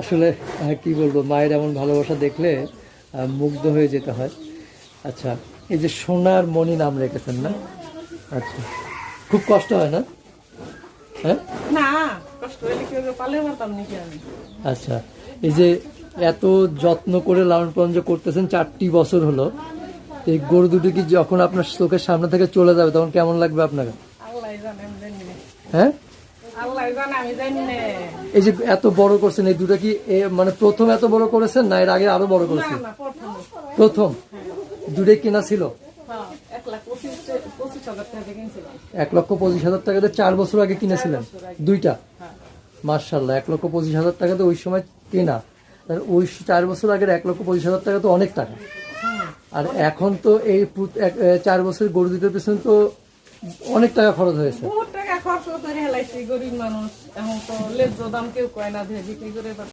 আসলে কি বলবো, মায়ের এমন ভালোবাসা দেখলে মুগ্ধ হয়ে যেতে হয়। আচ্ছা, এই যে সোনার মণি নাম রেখেছেন না? আচ্ছা, খুব কষ্ট হয় না? হ্যাঁ, না কষ্ট হইলে কি হবে, পালে পারতাম নাকি আমি। আচ্ছা, এই যে এত যত্ন করে লালন পালন যে করতেছেন 4টি বছর হলো, এই গরু দুটো কি যখন আপনার চোখের সামনে থেকে চলে যাবে তখন কেমন লাগবে আপনার? আল্লাহ জানে, আমি জানি না। হ্যাঁ, আল্লাহ জানে, আমি জানি না। এই যে এত বড় করছেন, এই দুটো কি মানে প্রথম এত বড় করেছেন না এর আগে আরো বড় না করেছেন? না, প্রথম। প্রথম। দুটোই কেনা ছিল? হ্যাঁ, 1,25,000 টাকা দিয়ে কিনছিলাম। 1,25,000 টাকাতে 4 বছর আগে কিনেছিলেন 4 বছর আগে। দুইটা? হ্যাঁ। মার্শাল্লাহ, 1,25,000 টাকাতে ওই সময় কেনা। আর ওই 4 বছর আগের 1,25,000 টাকা তো অনেক টাকা। আর এখন তো এই 4 বছরের গরু দিতে পেছনে তো অনেক টাকা খরচ হয়েছে। বহুত টাকা খরচ করে হেলাইছি, গরিব মানুষ। এখন তো লেজ্জ দাম কেউ কয় না, দিয়ে বিক্রি করে